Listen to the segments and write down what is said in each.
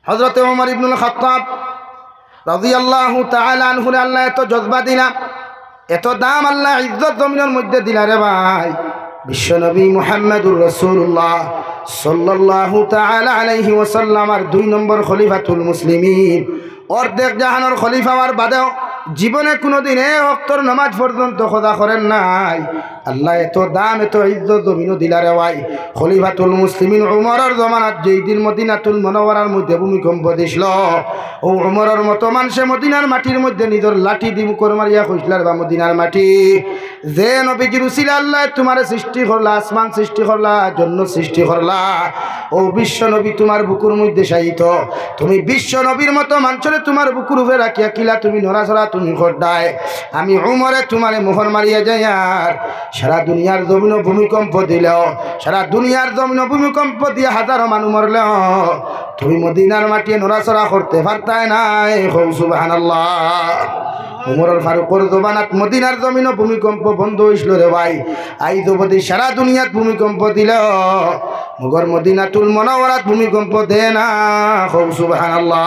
হযরত ওমর ইবনুল খাত্তাব রাদিয়াল্লাহু তাআলা আনহু আল্লাহ এত জজবা দিলা, এত দাম আল্লাহ ইজ্জত জমিনের মধ্যে দিলা রে ভাই। বিশ্বনবী মুহাম্মদুর রাসূলুল্লাহ সাল্লাল্লাহু তাআলা আলাইহি ওয়াসাল্লাম আর 2 নম্বর খলিফাতুল মুসলিমিন, অর্ধেক জাহানের খলিফা হওয়ার বাদেও জীবনে কোনোদিন এক ওয়াক্তের নামাজ পর্যন্ত খোদা করেন নাই। আল্লাহ এত দাম এত ইজ্জত জমিনও দিলা রে ভাই। খলিফাতুল মুসলিমিন উমরের জমানাত যেই দিন মদিনাতুল মুনাওয়ারার মধ্যে ভূমিকম্প দিছিল, ও উমরের মতো মানুষে মদিনার মাটির মধ্যে নিজের লাঠি দি মুখর মারিয়া কইসলার বা মদিনার মাটি যে নবীজির উসিলা আল্লাহ তোমারে সৃষ্টি করলা, আসমান সৃষ্টি করলা, জন্য সৃষ্টি করলা, ও বিশ্ব নবী তোমার বুকুর মধ্যে শায়িত, তুমি বিশ্ব নবীর মতো মানুষরে তোমার বুকুর উপরে রাখিয়া কিলা তুমি নড়াচড়া তুমি খড়ায়, আমি উমরে তোমারে মোহর মারিয়া যাই। আর সারা দুনিয়ার জমিন ভূমিকম্প দিলেও, সারা দুনিয়ার জমিন ভূমিকম্প দিয়ে হাজারো মানুষ মরলেও তুমি মদিনার মাটি নড়াচড়া করতে পারতাই নাই। সুবহানাল্লাহ। উমরুল ফারুকের জমানাত মদিনার জমিন ভূমিকম্প বন্ধ হইছিল রে ভাই। আইজ অবধি সারা দুনিয়াত ভূমিকম্প দিলেও মগর মদিনাতুল মুনাওয়ারাত ভূমিকম্প দেয় না। সুবহানাল্লাহ।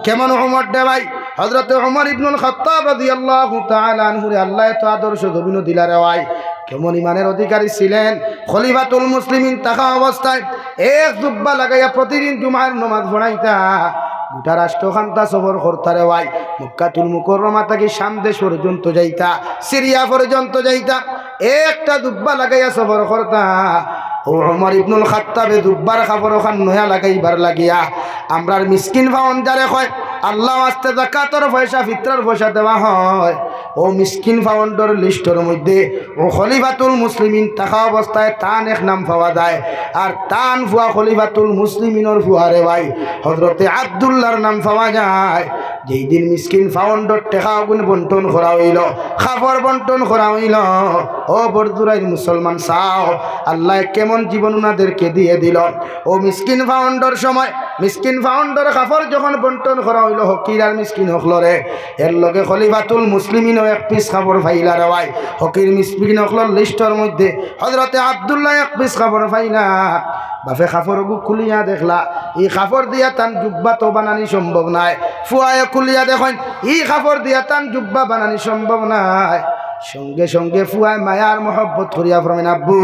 কেমন উমর দে ভাই? হযরত উমর ইবনুল খাত্তাব রাদিয়াল্লাহু তাআলা আনহু আল্লাহ এত আদর্শ জমিন দিলা রে ভাই। কেমন ইমানের অধিকারী ছিলেন। খলিফাতুল মুসলিমিন থাকা অবস্থায় এক জুব্বা লাগাইয়া প্রতিদিন জুমার নামাজ পড়াইতা, গোটা রাষ্ট্রখান্তা সফর করতারে ভাই। মক্কাতুল মুকাররমা থেকে শাম দেশ পর্যন্ত যাইতা, সিরিয়া পর্যন্ত যাইতা, একটা জুব্বা লাগাইয়া সফর করতা। ও উমর ইবনুল খাত্তাবে জুব্বার খাবার ওখান নয়া লাগাইবার লাগিয়া আমরার মিসকিন ভাওন যারে কয় আল্লাহ আস্তে যাকাতের পয়সা ফিতরার পয়সা দেওয়া হয়, ও মিসকিন ফাউন্ডর লিস্টের মধ্যে ও খলিফাতুল মুসলিমিন থাকা অবস্থায় তান এক নাম পাওয়া যায়। আর তান ফুয়া খলিফাতুল মুসলিমিনের ফুয়ারে ভাই হযরতে আব্দুল্লাহর নাম পাওয়া যায়। যেই দিন মিসকিন ফাউন্ডর টেকা গুণ বন্টন করা হইল, খাবার বন্টন করা হইল, ও বরদুরাইর মুসলমান চাও আল্লাহ কেমন জীবন উনাদেরকে দিয়ে দিল। ও মিসকিন ফাউন্ডর সময় মিসকিন ফাউন্ডর খাবার যখন বন্টন করা হইল হকির আর মিসকিন হকলরে, এর লগে খলিফাতুল মুসলিমিনও এক পিস খাবার ফাইলা রে ভাই। হকির মিসকিন হকলর লিস্টের মধ্যে হযরতে আব্দুল্লাহ এক পিস খাবার ফাইলা। বাপে কাপড় খুলিয়া দেখলা এই কাপড় দিয়া তান জুব্বা তো বানানি সম্ভব নাই। ফুয়ায় খুলিয়া দেখেন এই কাপড় দিয়া তান জুব্বা বানানি সম্ভব নাই। সঙ্গে সঙ্গে ফুয়ায় মায়ার মহব্বত করিয়া ফরমেন আব্বু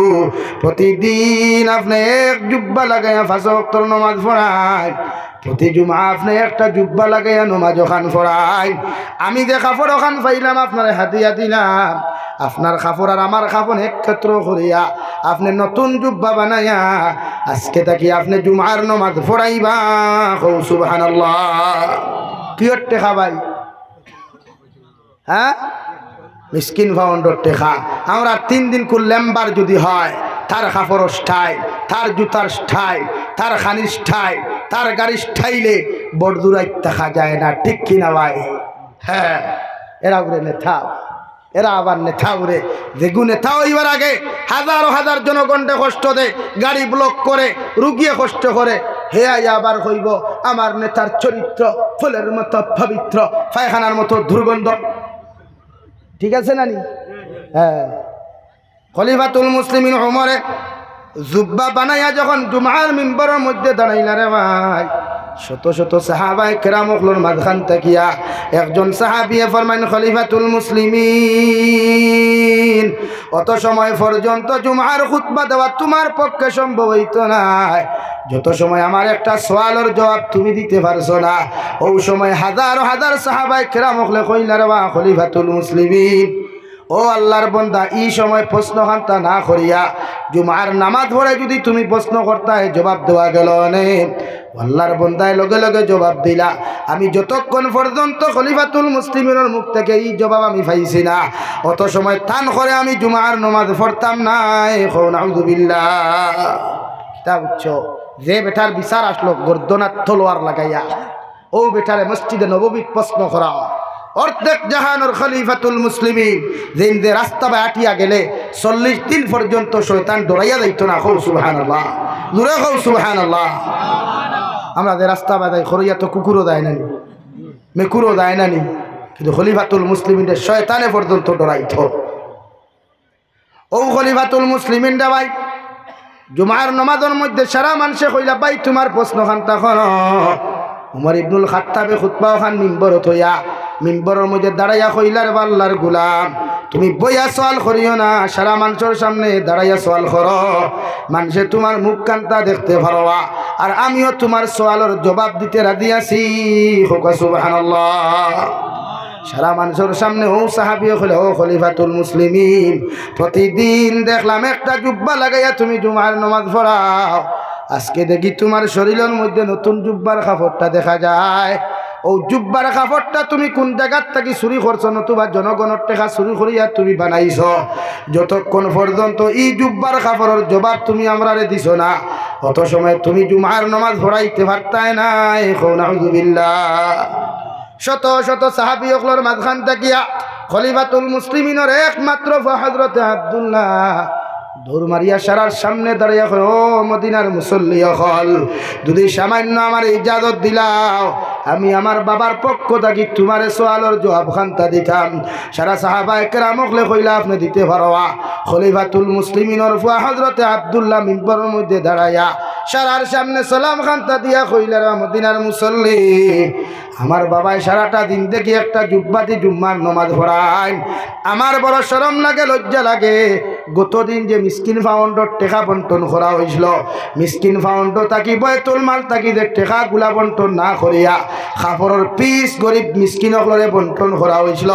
প্রতিদিন আপনি এক জুব্বা লাগাইয়া 5 ওয়াক্তের নামাজ পড়ায়, প্রতি জুমা আপনি একটা জুব্বা লাগাইয়া নামাজ ওখান পড়ায়। আমি যে কাপড় ওখান পাইলাম আপনার হাতিয়া দিলাম, আপনার কাপড় আর আমার কাপড় একত্র করিয়া আপনি নতুন জুব্বা বানাইয়া আজকে থাকি আপনি জুমার নামাজ পড়াইবা। সুবহানাল্লাহ। কি টেকা ভাই? হ্যাঁ, মিসকিন ফাউন্ডর টেকা। আমরা 3 দিন লেম্বার যদি হয় তার কাপড় স্টাইল, তার জুতার স্টাইল, তার খানির স্টাইল, তার গাড়ির স্টাইলে বড়দুরাই দেখা যায় না, ঠিক কিনা ভাই? হ্যাঁ, এরা উড়ে নেতা, এরা আবার নেতা উড়ে। যেগু নেতা হইবার আগে হাজারো হাজার জনগণকে কষ্ট দেয়, গাড়ি ব্লক করে, রুগিয়ে কষ্ট করে, হে আবার হইব আমার নেতার চরিত্র ফুলের মতো পবিত্র, পায়খানার মতো দুর্গন্ধ। ঠিক আছে নানি? হ্যাঁ। খলিফাতুল মুসলিমিন উমরে জুব্বা বানাইয়া যখন জুমার মিম্বরের মধ্যে দাঁড়াইলা রে ভাই, শত শত সাহাবায়ে কেরামগুলোর মাঝখান থাকিয়া একজন সাহাবিয়ে ফরমাইন খলিফাতুল মুসলিমিন অত সময় পর্যন্ত জুমার খুতবা দেওয়া তোমার পক্ষে সম্ভব হইত না, যত সময় আমার একটা সওয়ালের জবাব তুমি দিতে পারছো না। ওই সময় হাজার হাজার সাহাবায়ে কেরামগুলো কইলা রে বা খলিফাতুল মুসলিমিন ও আল্লাহর বান্দা, এই সময় প্রশ্ন হান্তা না করিয়া জুমার নামাজ পড়ে যদি তুমি প্রশ্ন করতে জবাব দেওয়া গেল নে। আল্লাহর বান্দায় লগে লগে জবাব দিলা, আমি যতক্ষণ পর্যন্ত খলিফাতুল মুসলিমিনের মুখ থেকে এই জবাব আমি পাইছি না অত সময় তান করে আমি জুমার নামাজ পড়তাম না। নাউযুবিল্লাহ। তা বুঝছো, যে বেটার বিচার আসলো গর্দনার তলোয়ার লাগাইয়া, ও বেটারে মসজিদে নববী প্রশ্ন করা। অর্ধেক জাহানের খলিফাতুল মুসলিমিন যেন যে রাস্তা বা আটিয়া গেলে 40 দিন পর্যন্ত শয়তান ডরাইয়া যাইত না। হৌ সুবহানাল্লাহ, দূরে হৌ সুবহানাল্লাহ। আমরা যে রাস্তা বাদাই খরইয়া তো কুকুরও দেয় নানি, মেকুরও দেয় নানি, কিন্তু খলিফাতুল মুসলিমিনের শয়তানে পর্যন্ত ডরাইত। ও খলিফাতুল মুসলিমিন ভাই জুমার নামাজের মধ্যে সারা মানুষে কইলা ভাই তোমার প্রশ্ন খান তখন উমর ইবনুল খাত্তাবে খুতবা খান মিম্বরত হইয়া মিম্বরের মধ্যে দাঁড়াইয়া কইলার আল্লাহর গোলাম তুমি বইয়া সওয়াল করিও না, সারা মানুষের সামনে দাঁড়াইয়া সওয়াল করো, মানুষে তোমার মুখ কান্তা দেখতে পারবা, আর আমিও তোমার সওয়ালের জবাব দিতে রাজি আছি। সুবহানাল্লাহ। সারা মানুষের সামনে ও সাহাবী হলে ও খলিফাতুল মুসলিমিন, প্রতিদিন দেখলাম একটা জুব্বা লাগাইয়া তুমি জুমার নামাজ পড়াও, আজকে দেখি তোমার শরীরের মধ্যে নতুন জুব্বার কাপড়টা দেখা যায়। ও জুব্বার কাপড়টা তুমি কোন জায়গার থেকে চুরি করছো, নতুবা জনগণের টাকা চুরি করিয়া তুমি বানাইছ? যতক্ষণ পর্যন্ত এই জুব্বার কাপড়ের জবাব তুমি আমরারে দিছ না, অত সময় তুমি জুমার নামাজ পড়াইতে পারতাই নাই। নাউযুবিল্লাহ। শত শত সাহাবী ওগুলোর মাঝখান থাকিয়া খলিফাতুল মুসলিমিনের একমাত্র হযরতে আব্দুল্লাহ দৌড় মারিয়া সারার সামনে দাঁড়িয়ে ও মদিনার মুসল্লি হল, যদি সামান্য আমার ইজাজত দিলাও আমি আমার বাবার পক্ষ থাকি তোমার সোয়ালের জবাব খান্তা দিতাম। সারা সাহাবায়ে কেরামকলে কইলা আপনি দিতে পারোয়া। খলিফাতুল মুসলিমিনের হযরতে আব্দুল্লাহ মিম্বরের মধ্যে দাঁড়াইয়া সারার সামনে সালাম খান্তা দিয়া কইলা মদিনার মুসল্লি, আমার বাবাই সারাটা দিন দেখি একটা জুব্বাতি জুম্মার নামাজ পড়ায়, আমার বড় শরম লাগে, লজ্জা লাগে। গতদিন যে মিসকিন ফাউন্ডর টেকা বন্টন করা হয়েছিল, মিসকিন ফাউন্ড তাকি বয়তুল মাল তাকি যে টেকা গুলা বন্টন না করিয়া কাপড়ের পিস গরিব মিসকিনকলরে বন্টন করা হয়েছিল,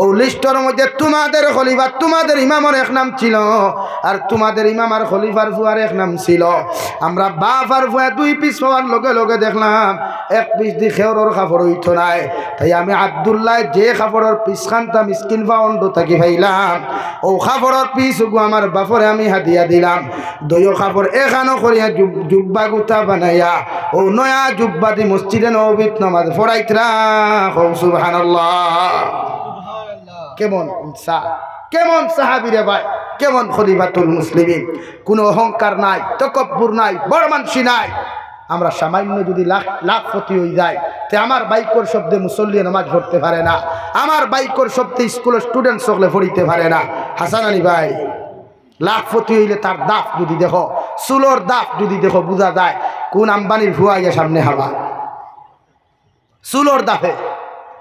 ও লিস্টর মধ্যে তোমাদের খলিফা তোমাদের ইমামের এক নাম ছিল, আর তোমাদের ইমাম আর খলিফার ফুয়ার এক নাম ছিল। আমরা বাপ আর ফুয়া দুই পিস পাওয়ার লগে লগে দেখলাম এক পিস দি খেওরের কাপড় হইতো নাই, তাই আমি আব্দুল্লাহ যে কাপড়ের পিস খানটা মিসকিন ফাউন্ড তাকি ভাইলাম, ও কাপড়ের পিস আমার বাপরে আমি হাদিয়া দিলাম। দইও কাপড় এখানো করিয়া জুব্বা গুতা বানাইয়া ও নয়া জুব্বা দি মসজিদে নববীত নামাজ পড়াইতরা। সুবহানাল্লাহ। কেমন ইনসান, কেমন সাহাবী রে ভাই, কেমন খলিফাতুল মুসলিমিন। কোনো অহংকার নাই, তকব্বুর নাই, বড় মানসি নাই। আমরা সামান্য যদি লাখ প্রতি হয়ে যায়, তে আমার বাইকর শব্দে মুসল্লি নামাজ পড়তে পারে না, আমার বাইকর শব্দে স্কুলের স্টুডেন্ট সকলে পড়িতে পারে না। হাসান আলী ভাই, লাখপতি হইলে তার দাফ যদি দেখো, চুলোর দাফ যদি দেখো, বোঝা যায় কোন আম্বানির ভুয়াইয়া সামনে হাওয়া চুলোর দাফে।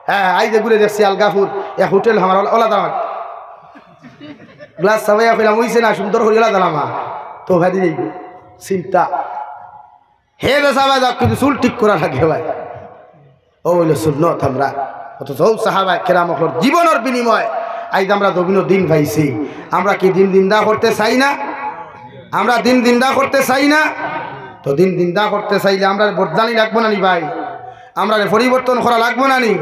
হ্যাঁ, আই যে ঘুরে দেখছি আলগাফুর এক হোটেল আমার ওলা দাম গ্লাস সাবাইয়া ফেলাম হইছে না, সুন্দর করে ওলা দালামা তো ভাই দিই চিন্তা হে সাবাই দাও, কিন্তু চুল ঠিক করা লাগে ভাই। ও হইল সুন্নত। আমরা অথচ সাহাবায়ে কেরামর জীবনের বিনিময় আজ আমরা দবিনো দিন পাইছি। আমরা কি দিন দিনদা করতে চাই না? আমরা দিন দিনদা করতে চাই না? তো দিন দিনদা করতে চাইলে আমরা বদলানি লাগবো না নি ভাই, আমরা পরিবর্তন করা লাগবো না নি?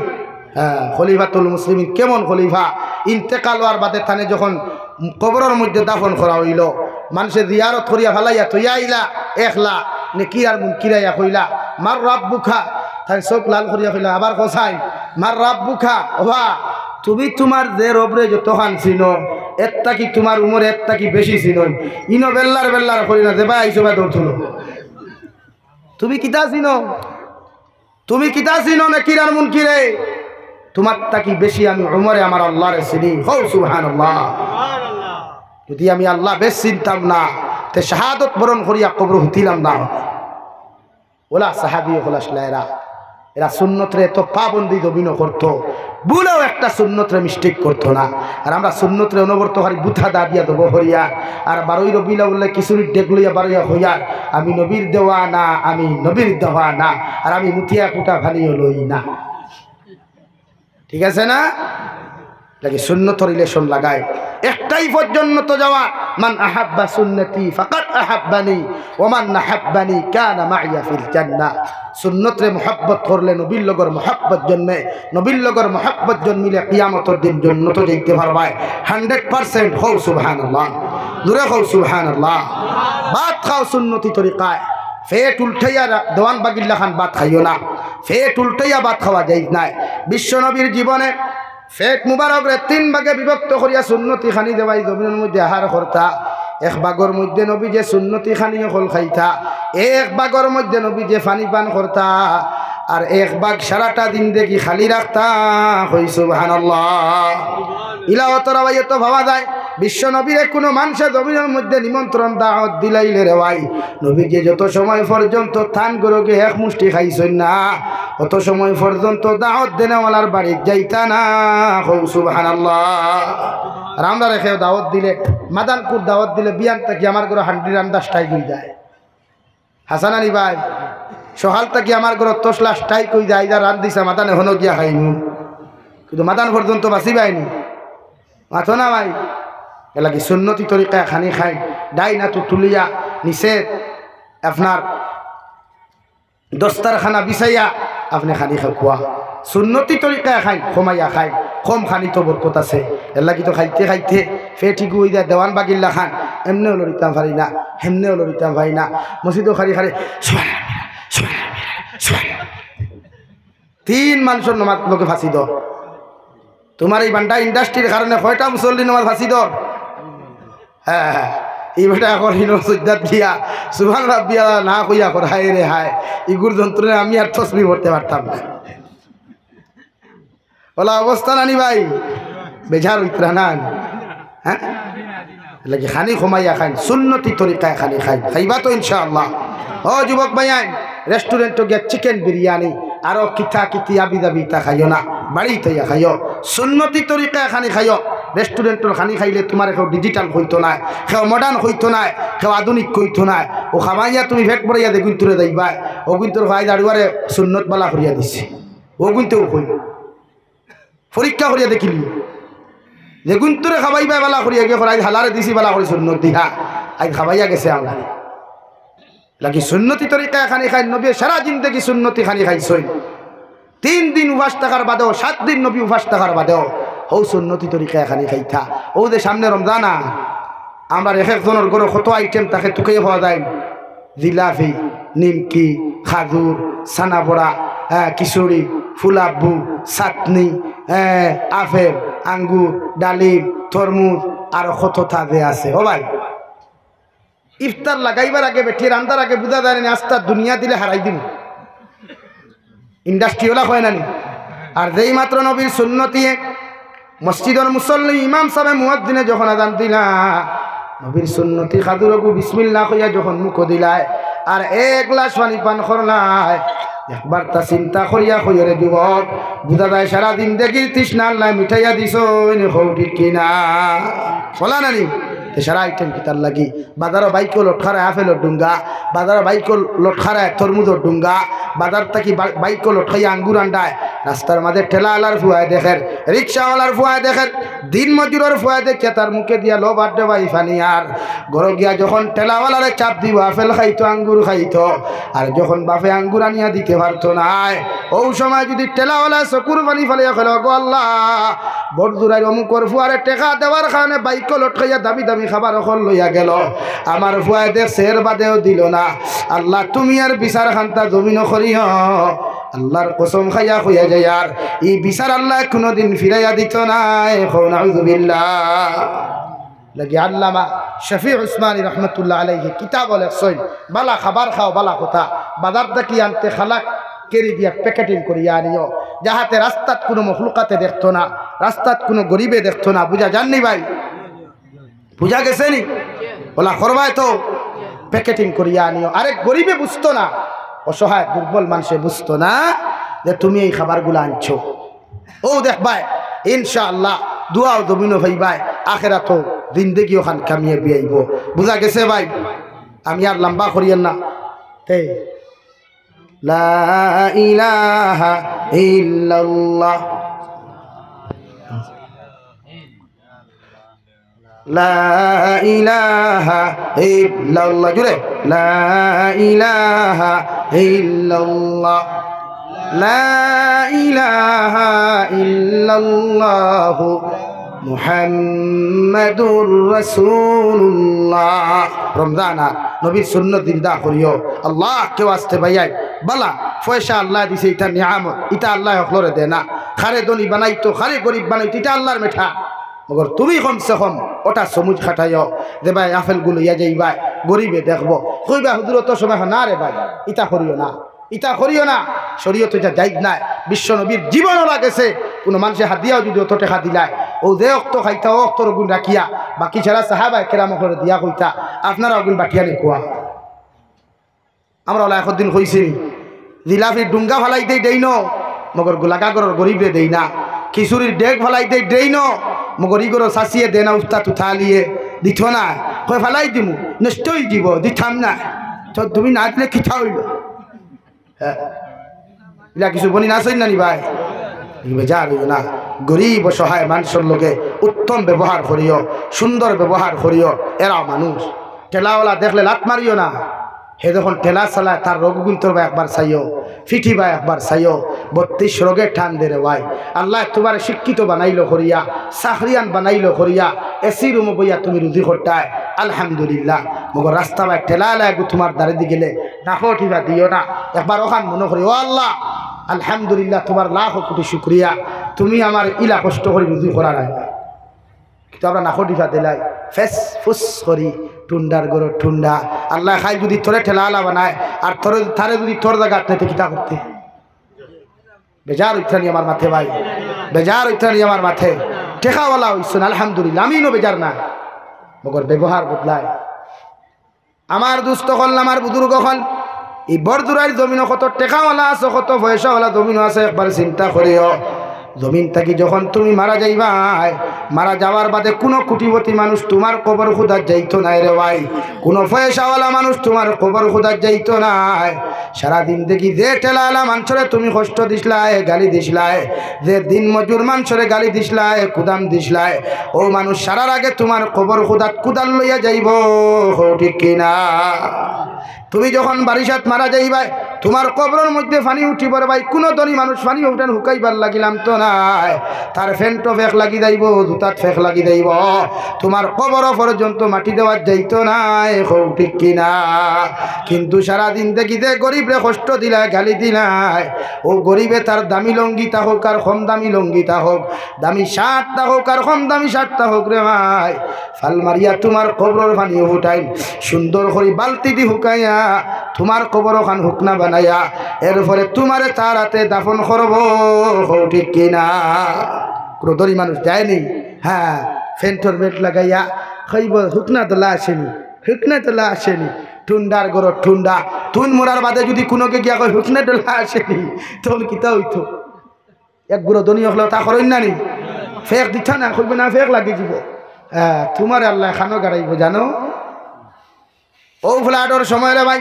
হ্যাঁ, খলিফাতুল মুসলিমিন কেমন খলিফা, ইন্তেকাল হওয়ার বাদে থানে যখন কবরের মধ্যে দাফন করা হইল, মানুষের জিয়ারত করিয়া ফেলাইয়া তৈয়া আইলা একলা নে কি আর মুন কিরাইয়া কইলা মার রাব্বুখা, তাই চোখ লাল করিয়া কইলা আবার কসাই মার রাব্বুখা। ওবা তুমি তোমার যে রবরে যতখান চিনো, একটা কি তোমার উমরে একটা কি বেশি চিনো, ইনো বেল্লার বেল্লার করি না যে ভাই আইসো বা দৌড় তুলো। তুমি কিতা চিনো, তুমি কিতা চিনো না কিরার মুন কিরে, তোমার তাকি বেশি আমি উমরে আমার আল্লাহরে চিনি। হৌ সুবহানাল্লাহ। যদি আমি আল্লাহ বেশ চিনতাম না, তে শাহাদত বরণ করিয়া কবর হতিলাম না। ওলা সাহাবি ওলা এরা সুন্নতরে এত পাবন্দি দবিন করতো, বলেও একটা সুন্নতরে মিস্টেক করতো না। আর আমরা সুন্নতরে অনবর্ত হারি বুথা দা দিয়া দেবো হরিয়া, আর 12 রবিউল আউয়ালে কিছুরি ডেগলইয়া বারইয়া হইয়া আমি নবীর দেওয়া না, আমি নবীর দেওয়া না, আর আমি মুতিয়া কুটা ভানিও লই না। ঠিক আছে না? লাগে সুন্নত রিলেশন লাগায় একটাই পর্যন্ত যাওয়া, মান আহাব্বা সুন্নতি ফাকাদ আহাব্বানি ওয়া মান নাহাব্বানি কানা মাইয়া ফিল জান্নাহ। সুন্নতরে মুহাব্বত করলে নবীর লগর মুহাব্বত জন্মে, নবীর লগর মুহাব্বত জন্মিলে কিয়ামতের দিন জান্নাতে যাইতে পারবাই 100%। হৌ সুবহানাল্লাহ, দূরে হৌ সুবহানাল্লাহ। ভাত খাও সুন্নতি তরিকায়, ফেট উল্টাইয়া দেওয়ান বাগিল্লা খান ভাত খাইও না, ফেট উল্টাইয়া ভাত খাওয়া যাইজ নাই। বিশ্ব নবীর জীবনে ফেট মুবারকরে 3 ভাগে বিভক্ত করিয়া সুন্নতি খানি দেওয়াই জমিনের মধ্যে আহার করতা। এক ভাগর মধ্যে নবী যে সুন্নতি খানি হল খাইতা, এক ভাগর মধ্যে নবী যে পানি পান করতা, আর এক ভাগ সারাটা দিন দেখি খালি রাখতা। হই সুবহানাল্লাহ। ইলাওয়াতরা ভাইয়ে তো ভাবা যায় বিশ্ব নবীরে কোনো মানুষের জমিনের মধ্যে নিমন্ত্রণ দাওয়াত দিলাইলে রে ভাই নবীকে যত সময় পর্যন্ত থান গরুকে এক মুষ্টি খাইছেন না অত সময় পর্যন্ত দাওয়াত দেনেওয়ালার বাড়ি যাইতা না। সুবহানাল্লাহ। আর আমরা রেখে দাওয়াত দিলে মাদানপুর দাওয়াত দিলে বিয়ান থেকে আমার ঘরে হান্ডি রান্না স্ট্রাইক হয়ে যায়। হাসান আলী ভাই সকাল থেকে আমার ঘরে তসলা স্ট্রাইক হয়ে যায়, যা রান দিছে মাদানে হনো গিয়া খাইনি, কিন্তু মাদান পর্যন্ত বাঁচি পাইনি মাথো না ভাই। এলাকি সুন্নতি তরিকায় খানি খাই ডাই না তো তুলিয়া নিচে আপনার দস্তারখানা বিছাইয়া আপনি খানি খোয়া সুন্নতি তরিকায় খাই কমাইয়া খাই কম খানি তো বরকত আছে। এর লাগি তো খাইতে খাইতে ফেটি গুই দেয় দেওয়ান বাগিল্লা খান এমনিও লড়িতাম পারি না হেমনেও লড়িতাম পারি না। মসজিদও খালি খালি তিন মানুষের নমাজ লোকে ফাঁসি দ। তোমার এই বান্ডা ইন্ডাস্ট্রির কারণে কয়টা মুসল্লি নমাজ ফাঁসি দ। হ্যাঁ হ্যাঁ এই বেটা এখন সজ্জাত দিয়া সুবহান রাব্বিয়া না কইয়া কর হায় রে হায় ইগুর যন্ত্রণে আমি আর তসবিহ পড়তে পারতাম না। বলা অবস্থা নানি ভাই বেজার উতরা না। হ্যাঁ লাগে খানি কমাইয়া খাই সুন্নতি তরিকায় খানি খাই খাইবা তো ইনশাআল্লাহ। ও যুবক ভাইয়ান রেস্টুরেন্টে গিয়ে চিকেন বিরিয়ানি আরো কিতা কিতি আবি দাবি তা খাইও না, বাড়িতে খাইও সুন্নতি তরিকায় খানি খাইও। রেস্টুরেন্টের খানি খাইলে তোমার কেউ ডিজিটাল হইতো না, কেউ মডার্ন হইতো না, কেউ আধুনিক হইতো না। ও খাবাইয়া তুমি ভেট পড়াইয়া দে গুন্তরে যাইবা ও গুন্তর ভাই দাড়ুয়ারে সুন্নত বালা করিয়া দিছে ও গুনতেও কই পরীক্ষা করিয়া দেখিলি যে গুন্তরে খাবাইবা বালা করিয়া গিয়ে আজ হালারে দিছি বালা করি সুন্নত দিহা আজ খাবাইয়া গেছে আমরা লাগি সুন্নতি তরিকায় খানি খাই। নবী সারা জিন্দগি সুন্নতি খানি খাইছই। 3 দিন উপাস থাকার বাদেও 7 দিন নবী উপাস থাকার বাদেও ও সুন্নতি তরিকায় খানি খাইতা। ও যে সামনে রমজান আমরা এক একজনের ঘরে কত আইটেম তাকে টুকাই হওয়া যায়, জিলাপি নিমকি খাজুর ছানাপড়া খিচুড়ি ফুলাব্বু চাটনি আপেল আঙ্গুর ডালিম তরমুজ আর কত তাজে আছে। ও ভাই ইফতার লাগাইবার আগে বেঠিয়ে রান্দার আগে বুঝা যায় না আস্তা দুনিয়া দিলে হারাই দিন ইন্ডাস্ট্রিওয়ালা হয় নানি। আর যেই মাত্র নবীর সুন্নতি মসজিদের মুসল্লি ইমাম সাহেব মুয়াজ্জিনে যখন আযান দিলা নবীর সুন্নতি খাদুরকু বিসমিল্লাহ কইয়া যখন মুখ দিলায় আর এক গ্লাস পানি পান করলায় একবার তা চিন্তা করিয়া কইরে যুবক বুঝা যায় সারাদিন দেখি তৃষ্ণা আল্লাহ মিঠাইয়া দিছ ঠিক কিনা বলা নানি। সারা আইটেম কিতার লাগি বাজারও বাইকও লটখারায় আপেলর ডুঙ্গা, বাজারও বাইকও লটখারায় তরমুজর ডুঙ্গা, বাজার থাকি বাইকও লটখাইয়া আঙ্গুর আন্ডায়, রাস্তার মাঝে ঠেলাওয়ালার ফুয়ায় দেখেন রিক্সাওয়ালার ফুয়ায় দেখেন দিন মজুরের ফুয়ায় দেখে তার মুখে দিয়া লোভ আড্ডে বাই ফানি। আর ঘর গিয়া যখন ঠেলাওয়ালারে চাপ দিব আপেল খাইতো আঙ্গুর খাইতো আর যখন বাপে আঙ্গুর আনিয়া দিতে পারতো না ও সময় যদি ঠেলাওয়ালা চকুর পানি ফালিয়া খেল গো আল্লাহ বড়দুরাই অমুকর ফুয়ারে টেকা দেওয়ার কারণে বাইকও লটখাইয়া দাবি দাবি খাবার অকল লইয়া গেল আমার ফুয়ায় দেখ সের বাদেও দিল না। আল্লাহ তুমি আর বিচার খান্তা জমিন করিও আল্লাহর কসম খাইয়া হইয়া যায় আর এই বিচার আল্লাহ কোনোদিন ফিরাইয়া দিত না। নাউযুবিল্লাহ। লাগি আল্লামা শফি উসমানী রহমতুল্লাহ আলাইহি কিতাব লেখছেন বালা খাবার খাও বালা কথা বাজার থেকে আনতে খালাক কেরি দিয়া প্যাকেটিং করিয়া আনিও যাহাতে রাস্তাত কোনো মখলুকাতে দেখতো না, রাস্তাত কোনো গরিবে দেখতো না। বুঝা যাননি ভাই? বুঝা গেছে নি? বলা করবাই তো প্যাকেটিং করিয়া আনিও। আরেক গরিবে বুঝতো না, অসহায় দুর্বল মানুষে বুঝতো না যে তুমি এই খাবারগুলো আনছো। ও দেখবাই ইনশাআল্লাহ দুয়াও জমিনও ভাইবাই আখেরাতো জিন্দেগি ওখান কামিয়ে বিয়াইব। বুঝা গেছে ভাই? আমি আর লম্বা করিয়েন না। লা ইলাহা ইল্লাল্লাহ লা ইলাহা ইল্লাল্লাহ জুড়ে লা ইলাহা ইল্লাল্লাহ লা ইলাহা ইল্লাল্লাহ মুহাম্মাদুর রাসূলুল্লাহ। রমজান নবীর সুন্নত জিন্দা করিও আল্লাহ কেউ আসতে ভাইয়াই বালা পয়সা আল্লাহ দিছে এটা নিয়ামত, এটা আল্লাহ হকলরে দে না। খারে দনি বানাইতো খারে গরিব বানাইতো এটা আল্লাহর মেঠা, মগর তুমি কমসে কম ওটা সমুজ খাটাইও যে ভাই আপেলগুলো ইয়া যাই ভাই গরিবে দেখবো কইবা হুজুর তো সময় না রে ভাই ইটা করিও না, ইটা করিও না। শরীয়ত এটা জায়েজ নাই। বিশ্ব নবীর জীবনও লাগেছে কোনো মানুষের হাত দিয়াও যদি অত টাকা দিলায় ও যে অক্ত খাইতা ও অক্তর গুণ রাখিয়া বাকি ছাড়া সাহাবা কেরাম করে দিয়া কইতা আপনারা ওগুন বাটিয়া নিকুয়া আমরা ওলা একদিন কইছি জিলাপির ডুঙ্গা ফালাইতেই দেই ন মগর গোলাকাগরের গরিবরে দেই না খিচুড়ির ডেক ফালাইতেই দেই ন মগর ইগরো চাচিয়ে দে না উস্তা তুঠা লিয়ে দিত না কই ফালাই দিমু নষ্ট হয়ে যাব দিতাম না তো তুমি না দিলে খিঠা হইল হ্যাঁ ইলা কিছু বনি নাচই না নি ভাই বেজার হইল না গরিব সহায় মানুষের লোকে উত্তম ব্যবহার করিও সুন্দর ব্যবহার করিও এরা মানুষ ঠেলাওয়ালা দেখলে লাত মারিও না হে যখন ঠেলা চালায় তার রোগগুণ তোর একবার চাইও ফিটি বা একবার চাইও 32 রোগের ঠান দে রে ভাই আল্লাহ তোমার শিক্ষিত বানাইলো করিয়া চাকরিয়ান বানাইলো করিয়া এসি রুম বইয়া তুমি রুজি করতায় আলহামদুলিল্লাহ মগর রাস্তা বা ঠেলা লাগু তোমার দাঁড়িয়ে দি গেলে নাকো ঠিবা দিও না একবার ওখান মনে করি ও আল্লাহ আলহামদুলিল্লাহ তোমার লাখ কোটি শুক্রিয়া তুমি আমার ইলা কষ্ট করে রুজি করা নাই কিন্তু আমরা নাকো ঠিবা দিলাই ফেস ফুস করি টুন্ডার গরো টুন্ডা আল্লাহ খাই যদি তোরে ঠেলা বানায় আর তোর থারে যদি তোর জায়গা নিতে কিতা করতে বেজার উত্থানি আমার মাথে ভাই বেজার উত্থানি আমার মাথে টেকাওয়ালা হইছেন আলহামদুলিল্লাহ আমিও বেজার না মগর ব্যবহার বদলায় আমার দুস্থ হল আমার বুজুর্গ হল এই বরদুরার জমিন কত টেকাওয়ালা আছে কত পয়সাওয়ালা জমিন আছে একবার চিন্তা করিও জমিন থাকি যখন তুমি মারা যাইবাই মারা যাওয়ার বাদে কোনো কোটিপতি মানুষ তোমার কবর খুদার যাইতো নাই রে ভাই কোনো পয়সাওয়ালা মানুষ তোমার কবর খুদার যাইতো নাই সারাদিন দেখি যে ঠেলাওয়ালা মানুষরে তুমি কষ্ট দিসলাই গালি দিসলাই যে দিন মজুর মানুষরে গালি দিসলাই কুদাম দিসলাই ও মানুষ সারার আগে তোমার কবর খুদাত কুদাল লইয়া যাইব ঠিক কিনা তুমি যখন বারিশাত মারা যাইবাই তোমার কবরের মধ্যে পানি উঠিব রে ভাই কোনো ধনী মানুষ পানি উঠান হুকাইবার লাগিলাম তো নাই তার ফেন্টো ফেক লাগি যাইব জুতাত ফেক লাগি যাইব তোমার কবর পর্যন্ত মাটি দেওয়ার যাইতো নাই ঠিক কিনা কিন্তু সারাদিন দেখি যে গরিবরে কষ্ট দিলাই গালি দিলাই ও গরিবে তার দামি লঙ্গিতা হোক আর কম দামি লঙ্গিতা হোক দামি শার্টটা হোক আর কম দামি শার্টটা হোক রে ভাই ফাল মারিয়া তোমার কবরের পানি উঠাই সুন্দর করে বালতি দি হুকাইয়া তোমার কবর খান হুকনা বানাইয়া এরপরে তোমারে তার হাতে দাফন করব ঠিক কিনা কোনো দরি মানুষ যায়নি হ্যাঁ ফেন্টর বেট লাগাইয়া খাইব হুকনা তোলা আসেনি হুকনা তোলা আসেনি টুন্ডার গরো টুন্ডা তুন মোরার বাদে যদি কোনোকে গিয়া কই হুকনা তোলা আসেনি তখন কিতা হইতো এক গুঁড়ো দনি হলেও তা করেন না নি ফেক দিচ্ছা না কইবে না ফেক লাগি যাব হ্যাঁ তোমার আল্লাহ খানো গাড়াইব জানো ও ফ্লাডর সময় রে ভাই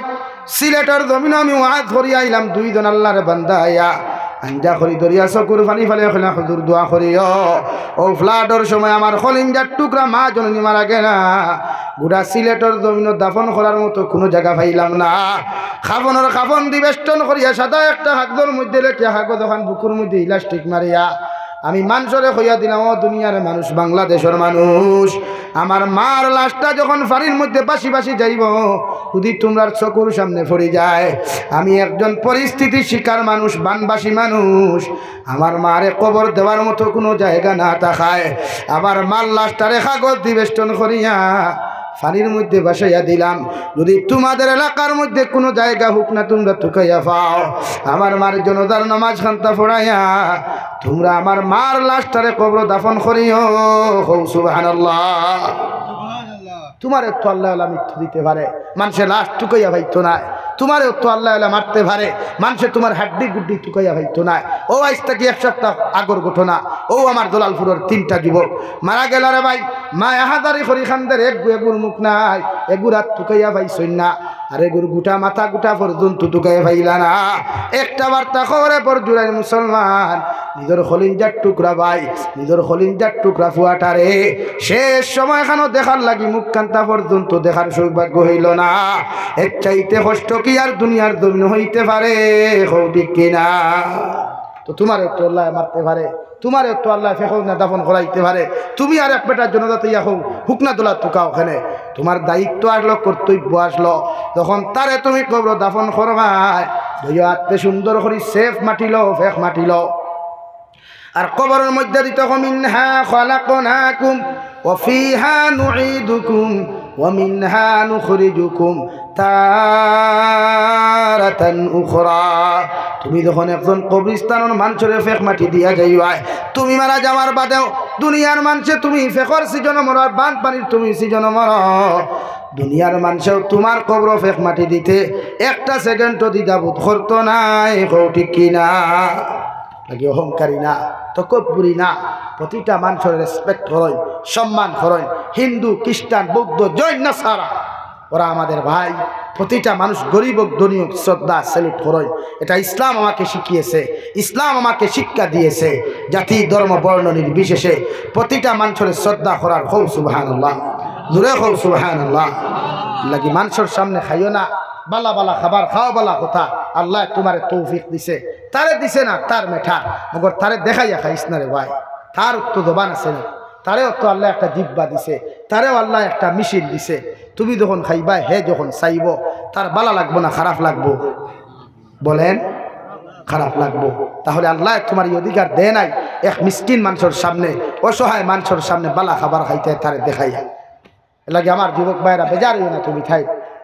সিলেটর জমিন আমি ওয়াজ করি আইলাম 2 জন আল্লাহর বান্দা আয়া আঞ্জা করি দরিয়া চকুর পানি ফেলে ফেলা হুজুর দোয়া করিও ও ফ্লাডর সময় আমার খলিঞ্জার টুকরা মা জননী মারা গেলা গোটা সিলেটর জমিন দাফন করার মতো কোনো জায়গা পাইলাম না খাবনের খাবন দিবেষ্টন করিয়া সাদা একটা হাগদর মধ্যে লেটিয়া হাগদ ওখান বুকুর মধ্যে ইলাস্টিক মারিয়া আমি মানুষরে হইয়া দিলাম ও দুনিয়ার মানুষ বাংলাদেশের মানুষ আমার মার লাশটা যখন ফাড়ির মধ্যে বাসি বাসি যাইব যদি তোমরা চকুর সামনে পড়ে যায় আমি একজন পরিস্থিতির শিকার মানুষ বানবাসী মানুষ আমার মারে কবর দেওয়ার মতো কোনো জায়গা না থাকায় আমার মার লাশটারে কাগজ দিবেষ্টন করিয়া ফানির মধ্যে বাসাইয়া দিলাম যদি তোমাদের এলাকার মধ্যে কোনো জায়গা হোক না তোমরা তুকাইয়া পাও আমার মার জনতার নামাজ খান্তা পড়াইয়া তোমরা আমার মার লাশটারে কবর দাফন করিও সুবহানাল্লাহ তোমার তো আল্লাহ মৃত্যু দিতে পারে মানুষের লাশ টুকাইয়া ভাইতো না তোমারও তো আল্লাহ মারতে পারে মানুষের তোমার হাড্ডি গুড্ডি টুকাইয়া ভাইতো না ও আজ থেকে 1 সপ্তাহ আগর ঘটনা ও আমার দলালপুরের 3টা যুবক মারা গেল রে ভাই মা হাজারি খরি খানদের এগুর মুখ নাই এগুর হাত টুকাইয়া ভাইছই না আর এগুর গুটা মাথা গুটা পর্যন্ত টুকাইয়া ভাইলা না একটা বার্তা খবরে পর জুড়াই মুসলমান নিজের খলিঞ্জার টুকরা ভাই নিজের খলিঞ্জার টুকরা ফুয়াটারে শেষ সময় খানো দেখার লাগি মুখ কান্তা পর্যন্ত দেখার সৌভাগ্য হইল না এর চাইতে কষ্ট কি আর দুনিয়ার জমিন হইতে পারে ঠিক কিনা তো তোমারও তো আল্লাহ মারতে পারে তোমারও তো আল্লাহ ফেক না দাফন করাইতে পারে তুমি আর এক বেটার জনজাতে ইয়াহো হুকনা দোলা তুকা ওখানে তোমার দায়িত্ব আসলো কর্তব্য আসলো যখন তারে তুমি কবর দাফন করবাই ভইয়া আত্মে সুন্দর করে সেফ মাটিল ফেক মাটিল আর কবরের মধ্যে দিতে মিনহা খালাকনাকুম ওয়া ফিহা নুঈদুকুম ওয়া মিনহা নুখরিজুকুম তারাতান উখরা তুমি যখন একজন কবরস্থানের মানুষের ফেক মাটি দিয়া যাইবাই, তুমি মারা যাওয়ার বাদেও দুনিয়ার মানুষে তুমি ফেকর সিজন মরার বান পানির তুমি সিজন মর, দুনিয়ার মানুষেও তোমার কবর ফেক মাটি দিতে একটা সেকেন্ডও দ্বিধাবোধ করতো নাই। ঠিক কিনা? নাকি অহংকারী না, তকব্বুরি না, প্রতিটা মানুষের রেসপেক্ট করেন, সম্মান করেন। হিন্দু, খ্রিস্টান, বৌদ্ধ, জৈন, নাসারা ওরা আমাদের ভাই। প্রতিটা মানুষ গরিব ধনী শ্রদ্ধা স্যালুট করেন। এটা ইসলাম আমাকে শিখিয়েছে, ইসলাম আমাকে শিক্ষা দিয়েছে। জাতি ধর্ম বর্ণ নির্বিশেষে প্রতিটা মানুষের শ্রদ্ধা করার। হৌ সুবহানাল্লাহ, জোরে হৌ সুবহানাল্লাহ। লাগি মানুষের সামনে খাইও না, বালা বালা খাবার খাও, বালা কথা। আল্লাহ তোমার তৌফিক দিছে, তারে দিছে না তার মেঠা, মগর তারে দেখাইয়া খাইস না রে ভাই। তার তো জবান আছে না, তারেও তো আল্লাহ একটা জিব্বা দিছে, তারেও আল্লাহ একটা মিশিল দিছে। তুমি যখন খাইবা, হে যখন চাইব, তার বালা লাগবো না খারাপ লাগবো? বলেন খারাপ লাগবো। তাহলে আল্লাহ তোমার এই অধিকার দেয় নাই এক মিসকিন মানুষের সামনে, অসহায় মানুষের সামনে বালা খাবার খাইতে তারে দেখাইয়া। এলাকি আমার যুবক ভাইরা বেজার হইও না।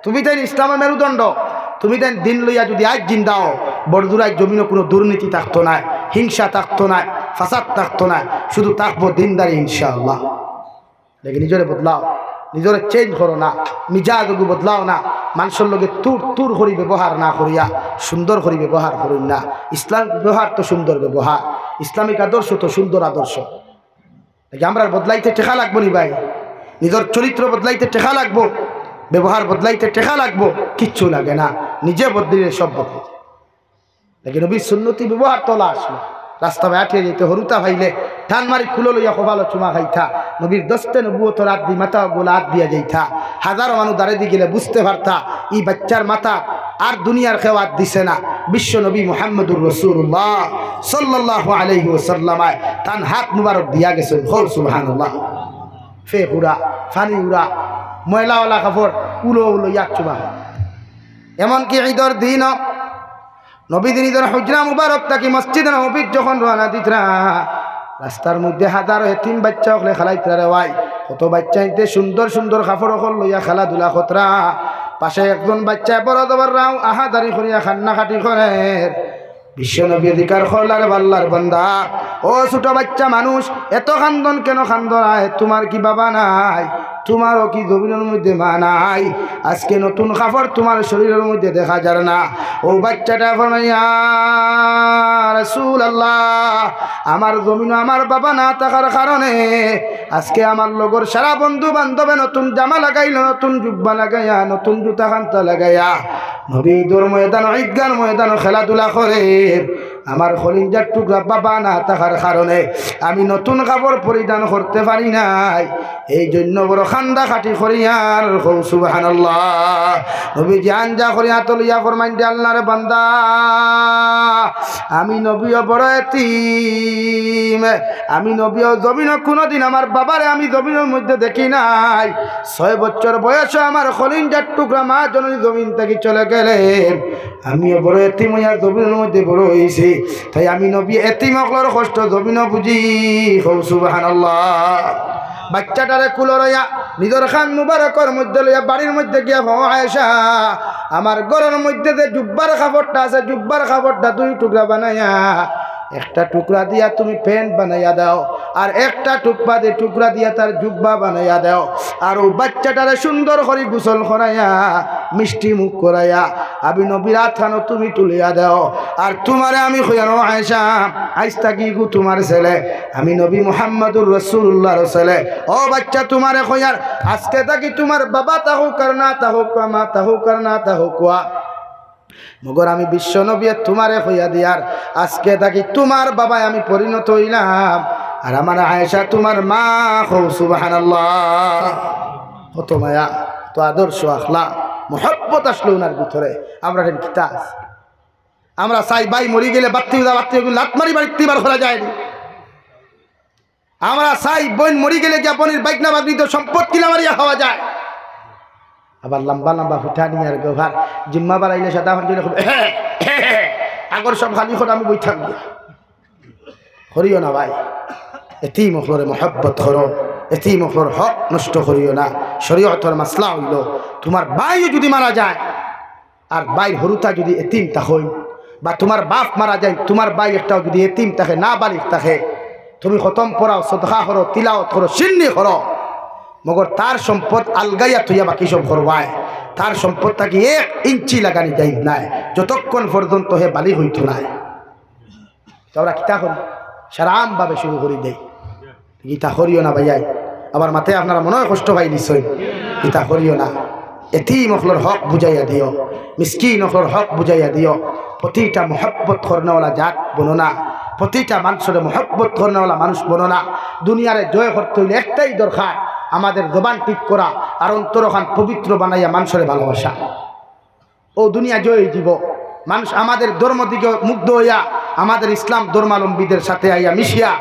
তুমি তাই ইসলামের মেরুদণ্ড। তুমি তাই দিন লইয়া যদি আজ জিন্দাও, বড়দুরাই জমিনও কোনো দুর্নীতি থাকতো না, হিংসা থাকতো না, ফাসাদ থাকতো না, শুধু থাকবো দিনদারি ইনশাআল্লাহ। লেকিন নিজরে বদলাও, নিজরে চেঞ্জ করো না, মিজাজগু বদলাও না। মানুষের লগে তুর করি ব্যবহার না করিয়া সুন্দর করি ব্যবহার করুন না। ইসলাম ব্যবহার তো সুন্দর ব্যবহার, ইসলামিক আদর্শ তো সুন্দর আদর্শ। আমরা বদলাইতে টেকা লাগবো নি ভাই? নিজের চরিত্র বদলাইতে টেকা লাগবো, ব্যবহার বদলাইতে টেকা লাগবো? কিচ্ছু লাগে না, নিজে বদলিলে সব বদলে। লেকিন নবীর সুন্নতি ব্যবহার তোলা আসলো। রাস্তা আঠিয়ে যেতে হরুতা ভাইলে ধান মারি খুলো লইয়া কপালো চুমা খাইতা। নবীর দস্তে নবুয়ত রাত দি মাথা গোলা হাত দিয়া যাইতা। হাজারো মানুষ দাঁড়ে দিয়ে গেলে বুঝতে পারতা এই বাচ্চার মাথা আর দুনিয়ার কেউ হাত দিছে না। বিশ্ব নবী মুহাম্মদুর রাসূলুল্লাহ সাল্লাল্লাহু আলাইহি ওয়াসাল্লাম তান হাত মুবারক দিয়া গেছেন। সুবহানাল্লাহ। ফে উড়া, ফানি উড়া, ময়লাওয়ালা কাপড় উলো উলো ইয়াক চুমা। এমনকি ঈদের দিন নবীদিন ঈদের হুজরা মুবারক থাকি মসজিদে নববী যখন রওনা দিতরা, রাস্তার মধ্যে হাজারো এতিম বাচ্চা হলে খেলাইতরা রে ভাই। কত বাচ্চা ইতে সুন্দর সুন্দর কাপড় হল লইয়া খেলাধুলা খতরা। পাশে একজন বাচ্চা বড় দবার রাও আহাদারি করিয়া খান্না খাটি করে। বিশ্বনবী অধিকার খোলার বাল্লার বান্দা, ও ছোট বাচ্চা মানুষ এত খান্দন কেন খান্দরায়? তোমার কি বাবা নাই? তোমারও কি জমিনের মধ্যে মা নাই? আজকে নতুন কাপড় তোমার শরীরের মধ্যে দেখা যায় না। ও বাচ্চাটা ফরমাইয়া রাসূলুল্লাহ, আমার জমিন আমার বাবা না থাকার কারণে আজকে আমার লগর সারা বন্ধু বান্ধবে নতুন জামা লাগাইল, নতুন জুব্বা লাগাইয়া, নতুন জুতা খান্তা লাগাইয়া নবী ঈদের ময়দান, ঈদগার ময়দান খেলাধুলা করে। আমার খলিঞ্জার টুকরা বাবা না থাকার কারণে আমি নতুন কাপড় পরিধান করতে পারি নাই। এই জন্য বড় খান্দা খাটি করিয়ার। সুবহানাল্লাহ। নবী জান যা করিয়া তলিয়া ফরমাইন দে আল্লাহর বান্দা, আমি নবীও বড় এতিম। আমি নবীও জমিন কোনোদিন আমার বাবারে আমি জমিনের মধ্যে দেখি নাই। 6 বছর বয়সে আমার খলিঞ্জার টুকরা মা জননী জমিন থেকে চলে গেলেন। আমিও বড় এতিম হইয়া জমিনের মধ্যে বড় হয়েছি। তাই আমি নবী এতিম হকলের কষ্ট জমিনও বুঝি। সুবহানাল্লাহ। বাচ্চাটারে কুলো লইয়া নিজের খান মুবারকর মধ্যে লইয়া বাড়ির মধ্যে গিয়া ভাও আয়েশা, আমার ঘরের মধ্যে যে জুব্বার কাপড়টা আছে, জুব্বার কাপড়টা 2 টুকরা বানাইয়া একটা টুকরা দিয়া তুমি প্যান্ট বানাইয়া দাও, আর একটা টুকরা দিয়া তার জুব্বা বানাইয়া দাও। আর ও বাচ্চাটারে সুন্দর করে গোসল করাইয়া মিষ্টি মুখ করাইয়া আমি নবীর হাতখানো তুমি তুলিয়া দাও। আর তোমারে আমি কইয়ানো আয়েশা, আজ থাকি গো তোমার ছেলে, আমি নবী মুহাম্মদুর রাসূলুল্লাহর ছেলে। ও বাচ্চা তোমারে কইয়ার আজকে থাকি তোমার বাবা তাহুক আর না তাহুক, মা তাহুক আর না তাহুক, মগর আমি বিশ্ব নবী তোমারে হইয়া দিয়ার আজকে থাকি তোমার বাবায় আমি পরিণত হইলাম। আর আমার আয়েশা তোমার মা। সুবহানাল্লাহ। কত মায়া, তো আদর্শ, আখলাক, মুহাব্বত আসলো ওনার ভিতরে। আমরা কিতাব আমরা চাই ভাই মরি গেলে বাত্তি লাত মারি বাড়িতে বার খোলা যায়নি। আমরা চাই বোন মরি গেলে গিয়া বোনের বাইক না বাগনি তো সম্পদ কিনা মারিয়া খাওয়া যায়। আবার লম্বা লম্বা ফুটানি আর ব্যবহার জিম্মা বাড়াইলে সাদা আগর সব খালি করে আমি বই থাকবো। করিও না ভাই, এতিম মখলরে মহব্বত করো, এতিম মখলর হক নষ্ট করিও না। শরীয়তের মাসলা হইল তোমার ভাইও যদি মারা যায় আর ভাইয়ের হরুতা যদি এতিম তা হই, বা তোমার বাপ মারা যায়, তোমার ভাই একটাও যদি এতিম থাকে, না বালিক থাকে, তুমি খতম পড়াও, সদকা করো, তিলাওয়াত করো, সিন্নি করো, মগর তার সম্পদ আলগাইয়া তুইয়া বাকি সব করবায়, তার সম্পদ তাকে 1 ইঞ্চি লাগানি যাই নাই যতক্ষণ পর্যন্ত হে বালি হইত নাই। তোমরা কিতা করি সারামভাবে শুরু করি দেই, গীতা করিও না ভাইয়াই। আবার মাথায় আপনারা মনে হয় কষ্ট পাই নিশ্চয়, গীতা করিও না। এতিম অখলর হক বুঝাইয়া দিও, মিসকিন অখলর হক বুঝাইয়া দিও। প্রতিটা মহব্বত করনেওয়ালা জাত বনো না, প্রতিটা মানুষের মহব্বত করনেওয়ালা মানুষ বনো না। দুনিয়ারে জয় করতে হইলে একটাই দরকার, আমাদের জবান ঠিক করা আর অন্তরখান পবিত্র বানাইয়া মানুষের ভালোবাসা। ও দুনিয়া জয় জীব মানুষ আমাদের ধর্ম দিকে মুগ্ধ হইয়া আমাদের ইসলাম ধর্মাবলম্বীদের সাথে আইয়া মিশিয়া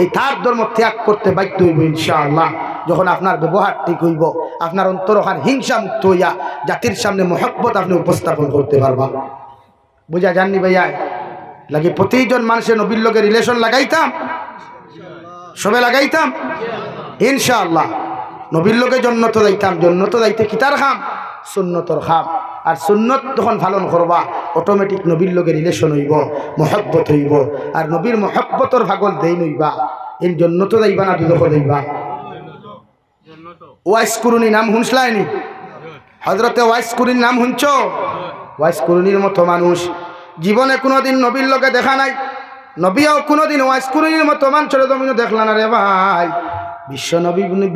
এই তার ধর্ম ত্যাগ করতে বাধ্য হইব ইনশাআল্লাহ। যখন আপনার ব্যবহার ঠিক হইব, আপনার অন্তরখান হিংসা মুক্ত হইয়া জাতির সামনে মহব্বত আপনি উপস্থাপন করতে পারবেন। বুঝা জাননি ভাইয়া? লাগে প্রতিজন মানুষের নবীর লোকের রিলেশন লাগাইতাম, সবে লাগাইতাম ইনশাআল্লাহ। নবীর লোকে জন্নত যাইতাম, জন্নত যাইতে কিতার খাম, সুন্নতর খাম। আর সুন্নত তখন পালন করবা অটোমেটিক নবীর লোকের রিলেশন হইব, মহব্বত হইব। আর নবীর মহব্বতর ভাগল দেই নইবা, এই জন্নত যাইবা না দুদক যাইবা। ওয়াইস কুরুনি নাম শুনছলাইনি? হজরতে ওয়াইস কুরুনির নাম শুনছ? ওয়াইস কুরুনির মতো মানুষ জীবনে কোনোদিন নবীর লোকে দেখা নাই, নবীও কোনোদিন ওয়াইস কুরুনির মতো মানুষের জমিনও দেখলা না রে ভাই।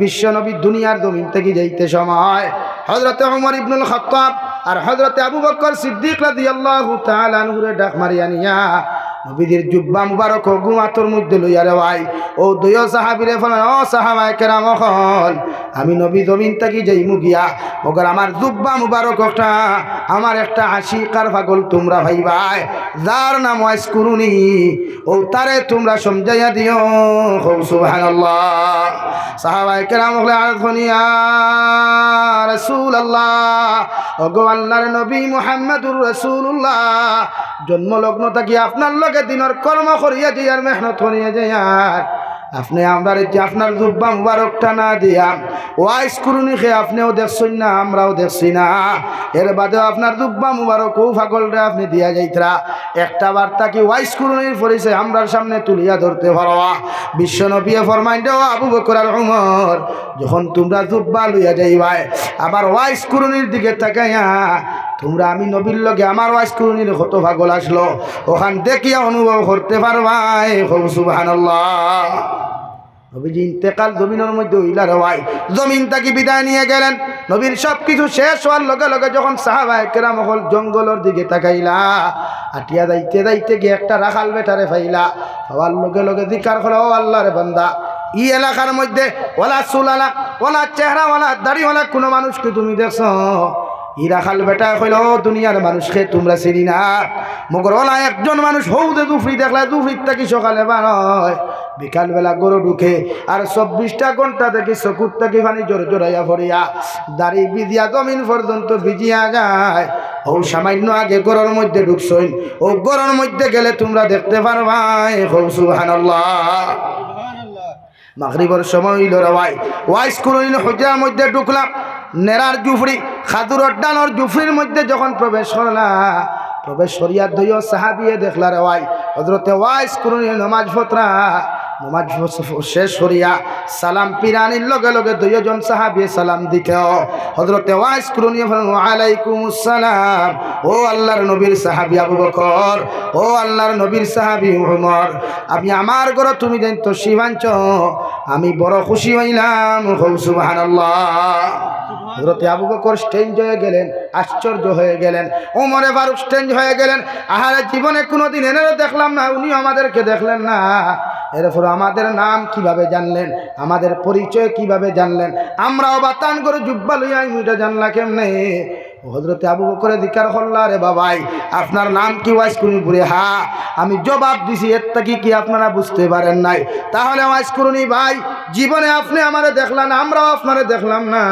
বিশ্বনবী দুনিয়ার জমিন থেকে যাইতে সময় হযরতে ওমর ইবনুল খাত্তাব আর হযরতে আবু বকর সিদ্দিক রাদিয়াল্লাহু তাআলা আনহুরে ডাক মারিয়া নিয়া নবীদের জুব্বা মুবারক গুমাতর মধ্যে লইয়া রে ভাই ও দুই সাহাবীরে বলেন, ও সাহাবায়ে কেরাম হল, আমি নবী জমিন থেকে যাইমু গিয়া মগর আমার জুব্বা মুবারকটা আমার একটা আশিকার পাগল তোমরা ভাই ভাই যার নাম ওয়াইস কুরুনি, ও তারে তোমরা সমঝাইয়া দিও। সুবহানাল্লাহ। সাহাবায়ে কেরাম হলে আরফনিয়া রাসূলুল্লাহ, ওগো আল্লাহর নবী মুহাম্মদুর রাসূলুল্লাহ, জন্মলগ্ন থাকি আপনার লগে দিনের কর্ম করিয়া যাইয়ার মেহনত করিয়া যাইয়ার আপনি আমরা যে আপনার জুব্বা মুবারকটা না দিয়া ওয়াইস কুরুনি খেয়ে আপনিও দেখছেন না, আমরাও দেখছি না, এর বাদেও আপনার জুব্বা মুবারক ও ফাগলরে আপনি দিয়া যাইতরা একটা বার্তা কি ওয়াইস কুরুনির পরিচয় আমরার সামনে তুলিয়া ধরতে পারবা। বিশ্বনবী ফরমাইন দেও আবু বকর আর উমর, যখন তোমরা জুব্বা লইয়া যাইবাই আবার ওয়াইস কুরুনির দিকে তাকাইয়া তোমরা আমি নবীর লগে আমার ওয়াইস কুরুনির কত পাগল আসলো ওখান দেখিয়া অনুভব করতে পারবাই। সুবহানাল্লাহ। নবীজি ইন্তেকাল জমিনের মধ্যে হইলা রে ভাই, জমিন থেকে বিদায় নিয়ে গেলেন। নবীর সব কিছু শেষ হওয়ার লগে লগে যখন সাহাবায়ে কেরাম হল জঙ্গলের দিকে তাকাইলা, আটিয়া যাইতে যাইতে গিয়ে একটা রাখাল বেটারে পাইলা, পাওয়ার লগে লগে জিকার করো, ও আল্লাহর বান্দা, ই এলাকার মধ্যে ওলা চুলালা ওলা চেহারা ওলা দাড়িওয়ালা কোনো মানুষকে তুমি দেখছো? ই রাখাল বেটা কইল, দুনিয়ার মানুষকে তোমরা চিনি না, মগর ওলা একজন মানুষ হৌদে দুফরি দেখলা, দুফরির থাকি সকালে বানয় বিকালবেলা গরু ঢুকে আর 24টা ঘন্টা থেকে চকুর থেকে পানি জোরে জোরাইয়া ভরিয়া দাড়ি বিজিয়া জমিন পর্যন্ত ভিজিয়া যায়। ও সামান্য আগে গরুর মধ্যে ঢুকছইন, ও গরুর মধ্যে গেলে তোমরা দেখতে পারবাই। সুবহানাল্লাহ। মাগরিবের সময় হইল রে ভাই, ওয়াইস কুরুনির হুজরার মধ্যে ঢুকলাম, নেরার জুফরি খাদুরর ডানোর জুফরির মধ্যে যখন প্রবেশ করলা, প্রবেশ করিয়া দুই সাহাবিয়ে দেখলা রে ভাই হযরতে ওয়াইস কুরুনি নামাজ পড়া, নামাজ শেষ করিয়া সালাম পিরানির লগে লগে দুইজন সাহাবী সালাম দিতেও হযরতে ওয়াইস কুরুনি বলেন, ওয়া আলাইকুমুস সালাম, ও আল্লাহর নবীর সাহাবী আবু বকর, ও আল্লাহর নবীর সাহাবী উমর, আমি আমার ঘরে তুমি যেন তো শিবাঞ্চ, আমি বড় খুশি হইলাম। সুবহানাল্লাহ। হযরতে আবু বকর স্টেঞ্জ হয়ে গেলেন, আশ্চর্য হয়ে গেলেন, ওমরে ফারুক স্টেঞ্জ হয়ে গেলেন, আহারে জীবনে কোনোদিন এনেও দেখলাম না, উনি আমাদেরকে দেখলেন না, এরপর আমাদের নাম কিভাবে জানলেন, আমাদের পরিচয় কিভাবে জানলেন, আমরাও বাতান করে জুব্বা লইয়া এটা জানলা কেমনে? হযরতে আবু বকরের দিকার হল্লা, রে বাবাই আপনার নাম কি ওয়াইস কুরুনি? বলে হা, আমি জবাব দিছি এর থেকে কি আপনারা বুঝতে পারেন নাই? তাহলে ওয়াইস কুরুনি ভাই জীবনে আপনি আমারে দেখলেন, আমরাও আপনারে দেখলাম না,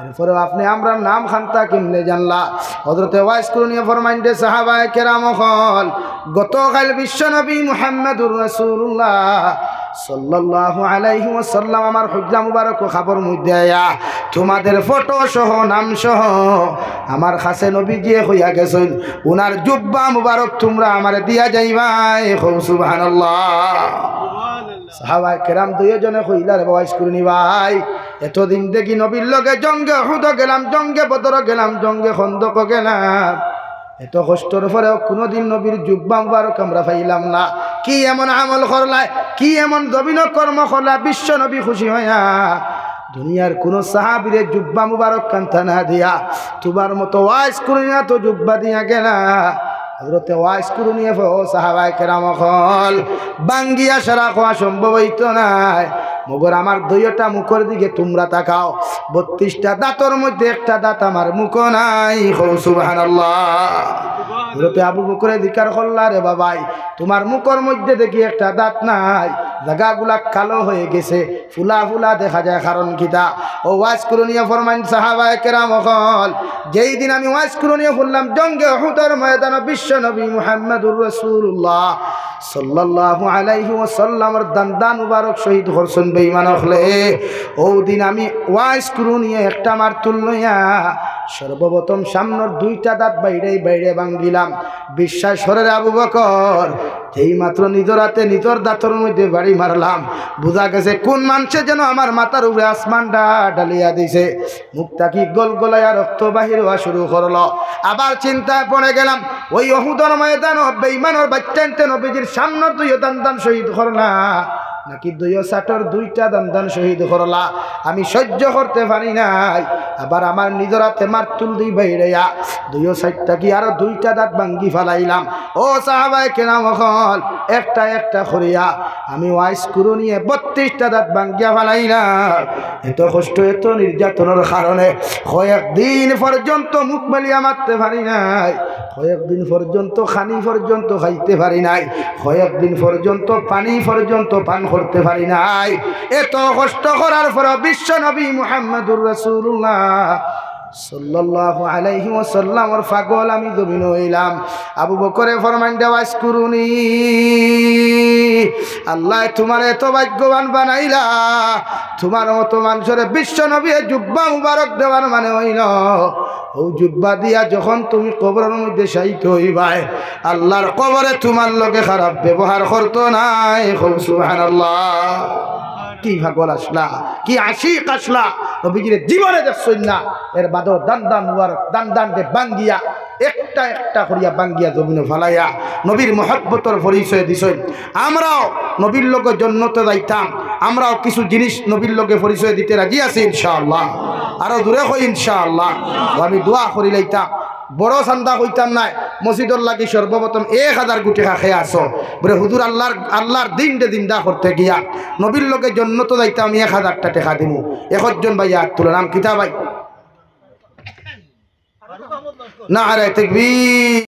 এরপরে আপনি আমরা নাম খান্তা কেমনে জানলা? হযরতে ওয়াইস কুরুনি ফরমাইন দে সাহাবায়ে কেরাম হল, গতকাল বিশ্বনবী মুহাম্মদুর রাসূলুল্লাহ সাল্লাল্লাহু আলাইহি ওয়াসাল্লাম আমার হুজরা মুবারক খবর মধ্যে আয়া তোমাদের ফটো সহ নাম সহ আমার কাছে নবীজি হইয়া গেছেন উনার জুব্বা মুবারক তোমরা আমারে দিয়া যাইবাই সুবহানাল্লাহ সাহাবায়ে কেরাম দুইজনে কইলার বয়স করনি ভাই এতদিন দেখি নবীর লগে জঙ্গে উহুদ গেলাম জঙ্গে বদর গেলাম জঙ্গে খন্দক গেলাম এত কষ্টর পরেও কোনোদিন নবীর জুব্বা মুবারক আমরা পাইলাম না কি এমন আমল করলাই কি এমন জবিন কর্ম করলা বিশ্ব নবী খুশি হইয়া দুনিয়ার কোন সাহাবীরে জুব্বা মুবারক কান্তা না দিয়া তোমার মতো ওয়াইজ করে না তো জুব্বা দিয়া গেলা হযরতে ওয়াইজ করে নিয়ে সাহাবায়ে কেরাম হল বাঙ্গিয়া সারা খাওয়া সম্ভব হইতো নাই মগর আমার দুইটা মুখের দিকে তোমরা তাকাও 32টা দাঁতর মধ্যে একটা দাঁত আমার মুখ নাই সুবহানাল্লাহ হযরতে আবু বকর জিকির করলা রে বাবাই তোমার মুখের মধ্যে দেখি একটা দাঁত নাই জায়গাগুলা কালো হয়ে গেছে ফুলা ফুলা দেখা যায় কারণ কিটা ও ওয়াজ করনিয়া ফরমান সাহাবায়ে কেরাম হল যেই দিন আমি ওয়াজ করনিয়া বললাম জঙ্গে উহুদের ময়দানে বিশ্ব নবী মুহাম্মদুর রাসূলুল্লাহ সাল্লাল্লাহু আলাইহি ওয়াসাল্লামের দান্দান মুবারক শহীদ করছেন বেঈমান হলে ও দিন আমি ওয়াজ করনিয়া একটা মার তুলনিয়া সর্বপ্রথম সামনের দুইটা দাঁত বাইরে ভাঙ্গিলাম বিশ্বাস করে আবু বকর যেই মাত্র নিজের হাতে নিজের দাঁতের মধ্যে বাড়ি মারলাম বুঝা গেছে কোন মানুষে যেন আমার মাথার উপরে আসমানটা ডালিয়া দিছে মুখটা কি গোল গোলাইয়া রক্ত বাহির হওয়া শুরু করলো আবার চিন্তায় পড়ে গেলাম ওই উহুদের ময়দান বেঈমানের বাচ্চাতে নবীজির সামনের দুই দান শহীদ করলা নাকি দুইও সাটর দুইটা দান শহীদ করলা আমি সহ্য করতে পারি নাই আবার আমার নিজের হাতে মারতুল দিই বাইরেয়া দুইও সাইডটা কি আরো দুইটা দাঁত ভাঙ্গি ফেলাইলাম ও সাহাবায়ে কেরাম হল একটা একটা করিয়া আমি ওয়াইজ করে নিয়ে 32টা দাঁত ভাঙ্গিয়া ফেলাইলাম এত কষ্ট এত নির্যাতনের কারণে কয়েকদিন পর্যন্ত মুখ মেলিয়া মারতে পারি নাই কয়েকদিন পর্যন্ত খানি পর্যন্ত খাইতে পারি নাই কয়েকদিন পর্যন্ত পানি পর্যন্ত পান করতে পারি নাই এত কষ্ট করার পর বিশ্ব নবী মুহাম্মদুর রাসূলুল্লাহ সাল্লাল্লাহু আলাইহি ওয়াসাল্লামের পাগল আমি জমিন হইলাম আবু বকরে ফরমান দেওয়াজ করুনি আল্লাহ তোমার এত ভাগ্যবান বানাইলা তোমার মতো মানুষের বিশ্ব নবী জুব্বা মুবারক দেওয়ার মানে হইল ও জুব্বা দিয়া যখন তুমি কবরের মধ্যে শায়িত হইবাই আল্লাহর কবরে তোমার লগে খারাপ ব্যবহার করতো নাই সুবহানাল্লাহ কি ভাগল আসলা কি আশিক আসলা নবীজির জীবনে দেখছই না এর বাদর দান মুবারক দান দে বাঙ্গিয়া একটা একটা করিয়া বাঙ্গিয়া জমিনে ফালাইয়া নবীর মহব্বতর পরিচয় দিছেন আমরাও নবীর লগে জান্নাতে যাইতাম আমরাও কিছু জিনিস নবীর লগে পরিচয় দিতে রাজি আছি ইনশাআল্লাহ আরো দূরে হই ইনশাআল্লাহ আমি দোয়া করি লাইতাম বড় চান্দা কইতাম নাই মসজিদর লাগি সর্বপ্রথম 1000 কোটি টাকা খেয়ে আসো বলে হুজুর আল্লাহর দিনদা করতে গিয়া নবীর লগে জান্নাতে যাইতাম 1000টা টাকা দিমু একজন ভাই হাত তুলে নাম কিতা ভাই নারে তাকবীর।